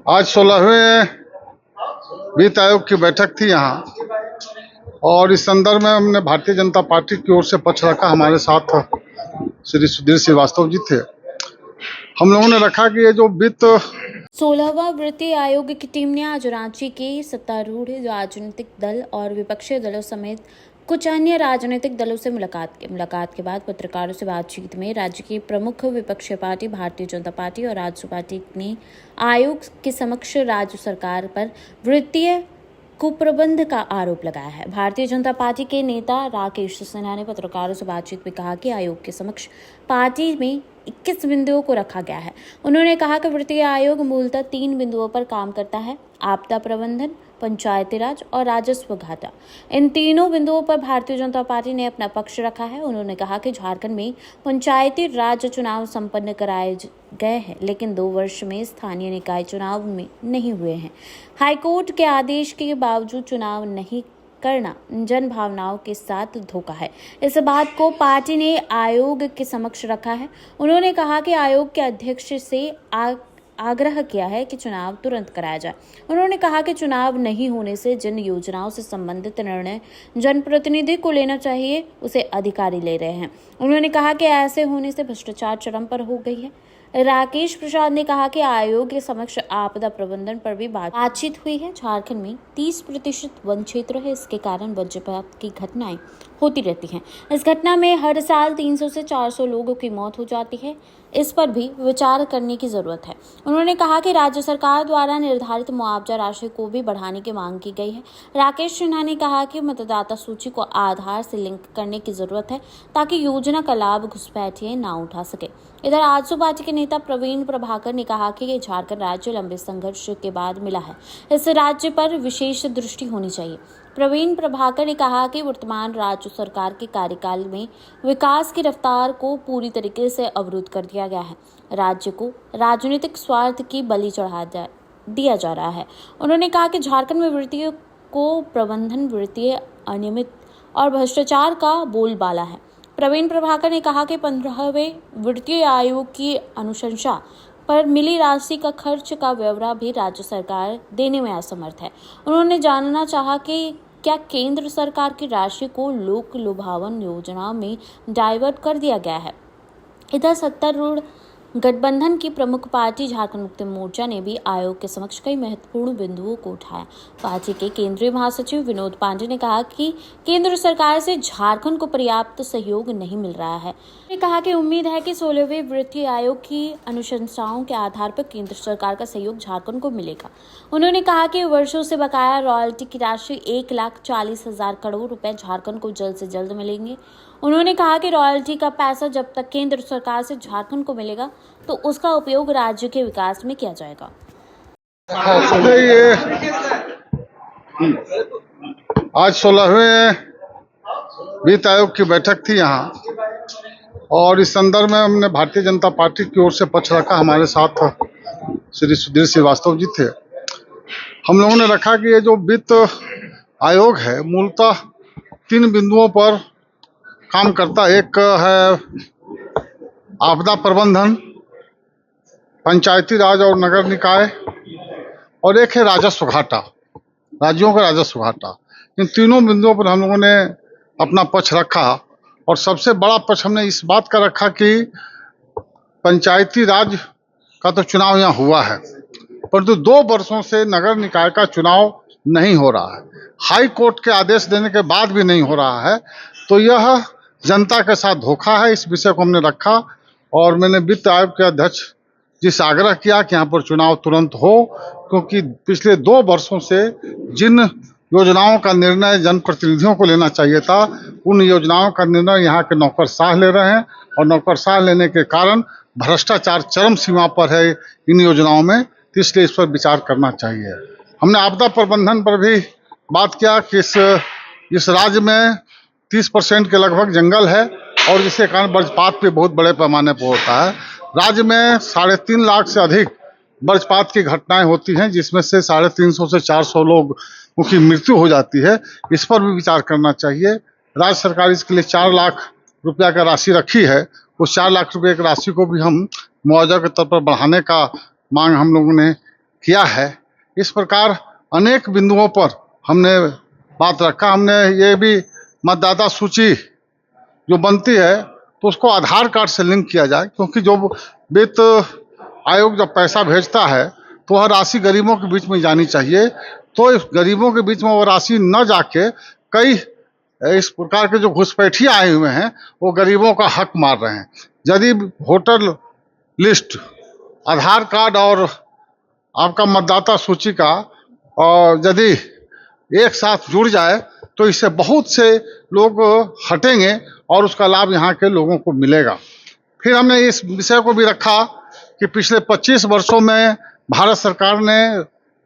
आज 16वें वित्त आयोग की बैठक थी यहाँ, और इस संदर्भ में हमने भारतीय जनता पार्टी की ओर से पक्ष रखा। हमारे साथ श्री सुधीर श्रीवास्तव जी थे। हम लोगों ने रखा कि ये जो वित्त 16वां वित्तीय आयोग की टीम ने आज रांची के सत्तारूढ़ राजनीतिक दल और विपक्षी दलों समेत कुछ अन्य राजनीतिक दलों से मुलाकात के बाद पत्रकारों से बातचीत में राज्य की प्रमुख विपक्षी पार्टी भारतीय जनता पार्टी और राजसू पार्टी ने आयोग के समक्ष राज्य सरकार पर वित्तीय कुप्रबंध का आरोप लगाया है। भारतीय जनता पार्टी के नेता राकेश सिन्हा ने पत्रकारों से बातचीत में कहा कि आयोग के समक्ष पार्टी में 21 बिंदुओं को रखा गया है। उन्होंने कहा कि वित्तीय आयोग मूलतः 3 बिंदुओं पर काम करता है: आपदा प्रबंधन, पंचायती राज और राजस्व घाटा। इन तीनों बिंदुओं पर भारतीय जनता पार्टी ने अपना पक्ष रखा है। उन्होंने कहा कि झारखंड में पंचायती राज चुनाव संपन्न कराए गए हैं, लेकिन 2 वर्ष में स्थानीय निकाय चुनाव में नहीं हुए हैं। हाईकोर्ट के आदेश के बावजूद चुनाव नहीं करना जन भावनाओं के साथ धोखा है। इस बात को पार्टी ने आयोग के समक्ष रखा है। उन्होंने कहा कि आयोग के अध्यक्ष से आग्रह किया है कि चुनाव तुरंत कराया जाए। उन्होंने कहा कि चुनाव नहीं होने से जिन योजनाओं से संबंधित निर्णय जनप्रतिनिधि को लेना चाहिए उसे अधिकारी ले रहे हैं। उन्होंने कहा कि ऐसे होने से भ्रष्टाचार चरम पर हो गई है। राकेश प्रसाद ने कहा कि आयोग के समक्ष आपदा प्रबंधन पर भी बातचीत हुई है। झारखंड में 30% वन क्षेत्र है, इसके कारण वज्रपात की घटनाएं होती रहती हैं। इस घटना में हर साल 300 से 400 लोगों की मौत हो जाती है। इस पर भी विचार करने की जरूरत है। उन्होंने कहा कि राज्य सरकार द्वारा निर्धारित मुआवजा राशि को भी बढ़ाने की मांग की गई है। राकेश सिन्हा ने कहा कि मतदाता सूची को आधार से लिंक करने की जरूरत है ताकि योजना का लाभ घुसपैठिए ना उठा सके। इधर आजसू पार्टी के नेता प्रवीण प्रभाकर ने कहा कि ये झारखंड राज्य लंबे संघर्ष के बाद मिला है, इस राज्य पर विशेष दृष्टि होनी चाहिए। प्रवीण प्रभाकर ने कहा कि वर्तमान राज्य सरकार के कार्यकाल में विकास की रफ्तार को पूरी तरीके से अवरुद्ध कर दिया गया है। राज्य को राजनीतिक स्वार्थ की बलि चढ़ा दिया जा रहा है। उन्होंने कहा कि झारखंड में वित्तीय को प्रबंधन, वित्तीय अनियमित और भ्रष्टाचार का बोलबाला है। प्रवीण प्रभाकर ने कहा कि 15वें वित्तीय आयोग की अनुशंसा पर मिली राशि का खर्च का ब्यौरा भी राज्य सरकार देने में असमर्थ है। उन्होंने जानना चाहा कि क्या केंद्र सरकार की राशि को लोक लुभावन योजना में डाइवर्ट कर दिया गया है। इधर सत्तारूढ़ गठबंधन की प्रमुख पार्टी झारखंड मुक्ति मोर्चा ने भी आयोग के समक्ष कई महत्वपूर्ण बिंदुओं को उठाया। पार्टी के केंद्रीय महासचिव विनोद पांडे ने कहा कि केंद्र सरकार से झारखंड को पर्याप्त सहयोग नहीं मिल रहा है। उन्होंने कहा कि उम्मीद है कि 16वें वित्तीय आयोग की अनुशंसाओं के आधार पर केंद्र सरकार का सहयोग झारखंड को मिलेगा। उन्होंने कहा कि वर्षों से बकाया रॉयल्टी की राशि 1,40,000 करोड़ रुपए झारखंड को जल्द से जल्द मिलेंगे। उन्होंने कहा कि रॉयल्टी का पैसा जब तक केंद्र सरकार से झारखंड को मिलेगा तो उसका उपयोग राज्य के विकास में किया जाएगा। आज 16वें वित्त आयोग की बैठक थी यहाँ, और इस संदर्भ में हमने भारतीय जनता पार्टी की ओर से पक्ष रखा। हमारे साथ श्री सुधीर श्रीवास्तव जी थे। हम लोगों ने रखा कि ये जो वित्त आयोग है मूलतः 3 बिंदुओं पर काम करता है। एक है आपदा प्रबंधन, पंचायती राज और नगर निकाय, और एक है राजस्व घाटा, राज्यों का राजस्व घाटा। इन तीनों बिंदुओं पर हम लोगों ने अपना पक्ष रखा, और सबसे बड़ा पक्ष हमने इस बात का रखा कि पंचायती राज का तो चुनाव यहाँ हुआ है, परंतु 2 वर्षों से नगर निकाय का चुनाव नहीं हो रहा है। हाई कोर्ट के आदेश देने के बाद भी नहीं हो रहा है, तो यह जनता के साथ धोखा है। इस विषय को हमने रखा, और मैंने वित्त आयोग के अध्यक्ष जी से आग्रह किया कि यहाँ पर चुनाव तुरंत हो, क्योंकि पिछले 2 वर्षों से जिन योजनाओं का निर्णय जनप्रतिनिधियों को लेना चाहिए था, उन योजनाओं का निर्णय यहाँ के नौकरशाह ले रहे हैं, और नौकरशाह लेने के कारण भ्रष्टाचार चरम सीमा पर है इन योजनाओं में। तो इसलिए इस पर विचार करना चाहिए। हमने आपदा प्रबंधन पर भी बात किया कि इस राज्य में 30% के लगभग जंगल है, और जिसके कारण वज्रपात भी बहुत बड़े पैमाने पर होता है। राज्य में 3.5 लाख से अधिक वज्रपात की घटनाएं होती हैं, जिसमें से 350 से 400 लोगों की मृत्यु हो जाती है। इस पर भी विचार करना चाहिए। राज्य सरकार इसके लिए 4 लाख रुपया का राशि रखी है। उस 4 लाख रुपये की राशि को भी हम मुआवजा के तौर पर बढ़ाने का मांग हम लोगों ने किया है। इस प्रकार अनेक बिंदुओं पर हमने बात रखा। हमने ये भी मतदाता सूची जो बनती है तो उसको आधार कार्ड से लिंक किया जाए, क्योंकि जो वित्त आयोग जब पैसा भेजता है तो वह राशि गरीबों के बीच में जानी चाहिए। तो इस गरीबों के बीच में वो राशि न जाके कई इस प्रकार के जो घुसपैठिए आए हुए हैं वो गरीबों का हक मार रहे हैं। यदि वोटर लिस्ट, आधार कार्ड और आपका मतदाता सूची का और यदि एक साथ जुड़ जाए तो इससे बहुत से लोग हटेंगे और उसका लाभ यहाँ के लोगों को मिलेगा। फिर हमने इस विषय को भी रखा कि पिछले 25 वर्षों में भारत सरकार ने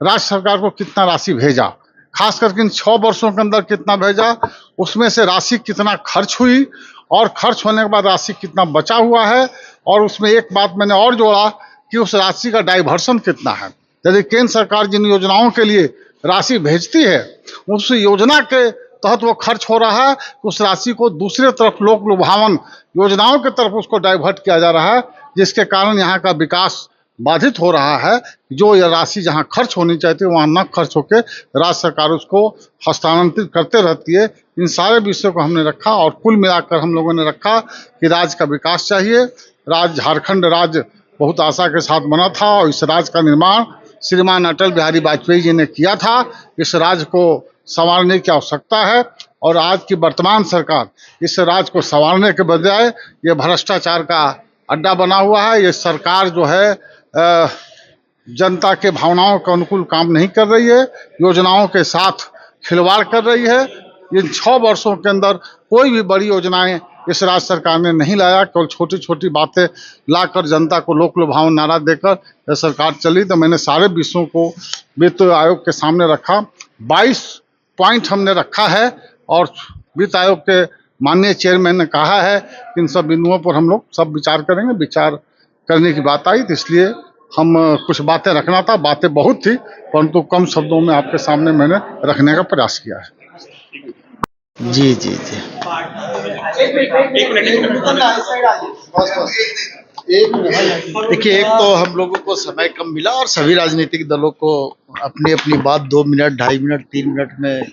राज्य सरकार को कितना राशि भेजा, खास करके इन 6 वर्षों के अंदर कितना भेजा, उसमें से राशि कितना खर्च हुई और खर्च होने के बाद राशि कितना बचा हुआ है। और उसमें एक बात मैंने और जोड़ा कि उस राशि का डाइवर्सन कितना है। यदि केंद्र सरकार जिन योजनाओं के लिए राशि भेजती है उस योजना के तहत वो खर्च हो रहा है, उस राशि को दूसरे तरफ लोक लुभावन योजनाओं की तरफ उसको डाइवर्ट किया जा रहा है, जिसके कारण यहाँ का विकास बाधित हो रहा है। जो यह राशि जहाँ खर्च होनी चाहिए वहाँ न खर्च होकर राज्य सरकार उसको हस्तांतरित करते रहती है। इन सारे विषयों को हमने रखा और कुल मिलाकर हम लोगों ने रखा कि राज्य का विकास चाहिए। राज्य झारखंड राज्य बहुत आशा के साथ बना था और इस राज्य का निर्माण श्रीमान अटल बिहारी वाजपेयी जी ने किया था। इस राज्य को संवारने की आवश्यकता है और आज की वर्तमान सरकार इस राज्य को संवारने के बजाय ये भ्रष्टाचार का अड्डा बना हुआ है। ये सरकार जो है जनता के भावनाओं के अनुकूल काम नहीं कर रही है, योजनाओं के साथ खिलवाड़ कर रही है। इन 6 वर्षों के अंदर कोई भी बड़ी योजनाएं इस राज्य सरकार ने नहीं लाया, केवल छोटी छोटी बातें लाकर जनता को लोक लुभावन नारा देकर यह सरकार चली। तो मैंने सारे विषयों को वित्त आयोग के सामने रखा। 22 पॉइंट हमने रखा है और वित्त आयोग के माननीय चेयरमैन ने कहा है कि इन सब बिंदुओं पर हम लोग सब विचार करेंगे। विचार करने की बात आई तो इसलिए हम कुछ बातें रखना था। बातें बहुत थी परंतु कम शब्दों में आपके सामने मैंने रखने का प्रयास किया है। जी जी जी देखिए, एक तो हम लोगों को समय कम मिला और सभी राजनीतिक दलों को अपनी अपनी बात 2 मिनट, 2.5 मिनट, 3 मिनट में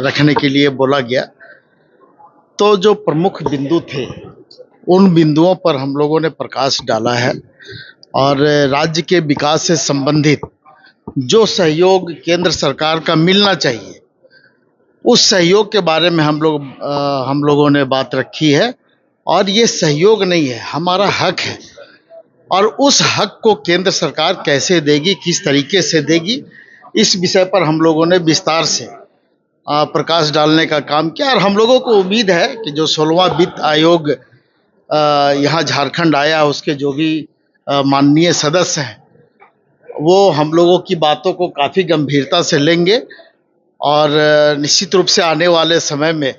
रखने के लिए बोला गया। तो जो प्रमुख बिंदु थे उन बिंदुओं पर हम लोगों ने प्रकाश डाला है और राज्य के विकास से संबंधित जो सहयोग केंद्र सरकार का मिलना चाहिए उस सहयोग के बारे में हम लोगों ने बात रखी है। और ये सहयोग नहीं है, हमारा हक है और उस हक को केंद्र सरकार कैसे देगी, किस तरीके से देगी, इस विषय पर हम लोगों ने विस्तार से प्रकाश डालने का काम किया। और हम लोगों को उम्मीद है कि जो 16वां वित्त आयोग यहाँ झारखंड आया उसके जो भी माननीय सदस्य हैं वो हम लोगों की बातों को काफ़ी गंभीरता से लेंगे और निश्चित रूप से आने वाले समय में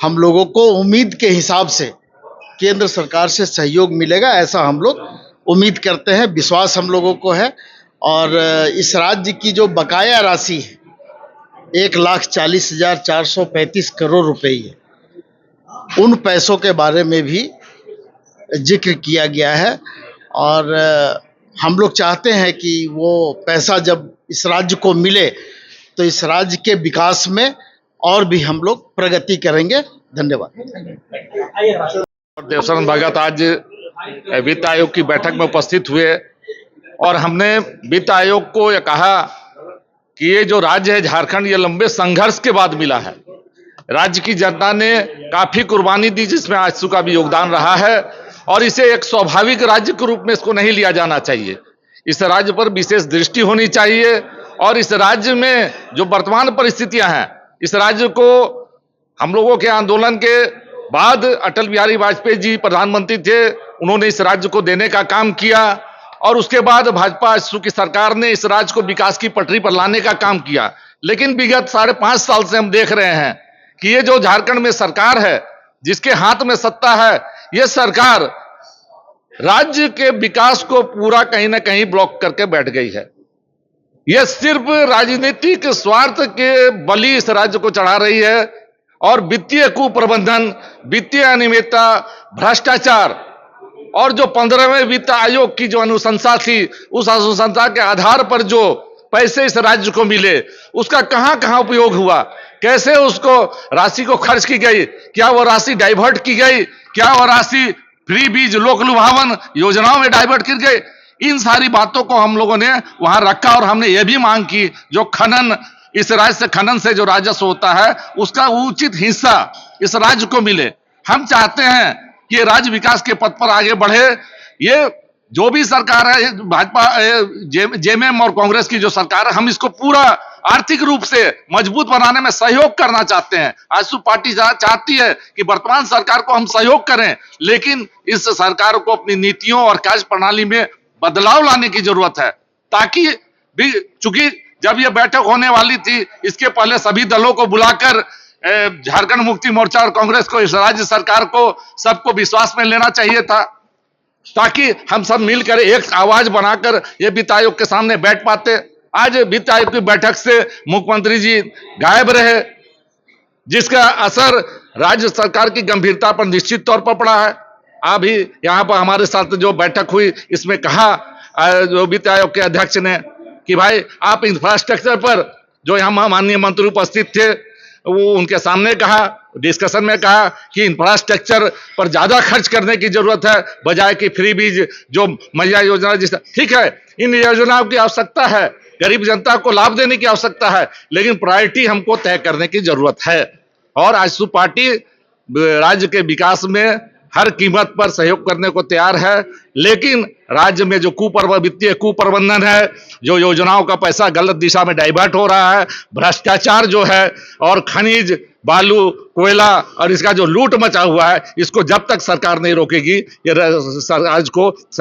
हम लोगों को उम्मीद के हिसाब से केंद्र सरकार से सहयोग मिलेगा, ऐसा हम लोग उम्मीद करते हैं, विश्वास हम लोगों को है। और इस राज्य की जो बकाया राशि है 1,40,435 करोड़ रुपए है, उन पैसों के बारे में भी जिक्र किया गया है और हम लोग चाहते हैं कि वो पैसा जब इस राज्य को मिले तो इस राज्य के विकास में और भी हम लोग प्रगति करेंगे। धन्यवाद। देवशरण भगत आज वित्त आयोग की बैठक में उपस्थित हुए और हमने वित्त आयोग को यह कहा कि ये जो राज्य है झारखंड, ये लंबे संघर्ष के बाद मिला है। राज्य की जनता ने काफी कुर्बानी दी जिसमें आजसू का भी योगदान रहा है और इसे एक स्वाभाविक राज्य के रूप में इसको नहीं लिया जाना चाहिए। इस राज्य पर विशेष दृष्टि होनी चाहिए और इस राज्य में जो वर्तमान परिस्थितियां हैं, इस राज्य को हम लोगों के आंदोलन के बाद अटल बिहारी वाजपेयी जी प्रधानमंत्री थे, उन्होंने इस राज्य को देने का काम किया और उसके बाद भाजपा आजसू की सरकार ने इस राज्य को विकास की पटरी पर लाने का काम किया। लेकिन विगत 5.5 साल से हम देख रहे हैं कि ये जो झारखंड में सरकार है, जिसके हाथ में सत्ता है, ये सरकार राज्य के विकास को पूरा कहीं ना कहीं ब्लॉक करके बैठ गई है। यह सिर्फ राजनीतिक स्वार्थ के बलि इस राज्य को चढ़ा रही है और वित्तीय कुप्रबंधन, वित्तीय अनियमितता, भ्रष्टाचार और जो 15वें वित्त आयोग की जो अनुशंसा थी, उस अनुशंसा के आधार पर जो पैसे इस राज्य को मिले, उसका कहां कहां उपयोग हुआ, कैसे उसको राशि को खर्च की गई, क्या वो राशि डाइवर्ट की गई, क्या वो राशि फ्री बीज लोक लुभावन योजनाओं में डाइवर्ट की गई, इन सारी बातों को हम लोगों ने वहां रखा। और हमने ये भी मांग की जो खनन, इस राज्य से खनन से जो राजस्व होता है उसका उचित हिस्सा इस राज्य को मिले। हम चाहते हैं कि ये राज्य विकास के पथ पर आगे बढ़े। ये जो भी सरकार है, भाजपा जेएमएम और कांग्रेस की जो सरकार है, हम इसको पूरा आर्थिक रूप से मजबूत बनाने में सहयोग करना चाहते हैं। आजसू पार्टी चाहती है कि वर्तमान सरकार को हम सहयोग करें, लेकिन इस सरकार को अपनी नीतियों और कार्य प्रणाली में बदलाव लाने की जरूरत है, ताकि भी, चूंकि जब यह बैठक होने वाली थी, इसके पहले सभी दलों को बुलाकर झारखंड मुक्ति मोर्चा और कांग्रेस को, इस राज्य सरकार को, सबको विश्वास में लेना चाहिए था, ताकि हम सब मिलकर एक आवाज बनाकर ये वित्त आयोग के सामने बैठ पाते। आज वित्त आयोग की बैठक से मुख्यमंत्री जी गायब रहे, जिसका असर राज्य सरकार की गंभीरता पर निश्चित तौर पर पड़ा है। अभी यहाँ पर हमारे साथ जो बैठक हुई, इसमें कहा जो वित्त आयोग के अध्यक्ष ने कि भाई आप इंफ्रास्ट्रक्चर पर, जो यहाँ माननीय मंत्री उपस्थित थे, वो उनके सामने कहा, डिस्कशन में कहा कि इंफ्रास्ट्रक्चर पर ज्यादा खर्च करने की जरूरत है, बजाय कि फ्री बीज जो महिला योजना, जिस ठीक है, इन योजनाओं की आवश्यकता है, गरीब जनता को लाभ देने की आवश्यकता है, लेकिन प्रायोरिटी हमको तय करने की जरूरत है। और आजसू पार्टी राज्य के विकास में हर कीमत पर सहयोग करने को तैयार है, लेकिन राज्य में जो वित्तीय कुप्रबंधन है, जो योजनाओं का पैसा गलत दिशा में डाइवर्ट हो रहा है, भ्रष्टाचार जो है, और खनिज, बालू, कोयला और इसका जो लूट मचा हुआ है, इसको जब तक सरकार नहीं रोकेगी, ये राज्य को सही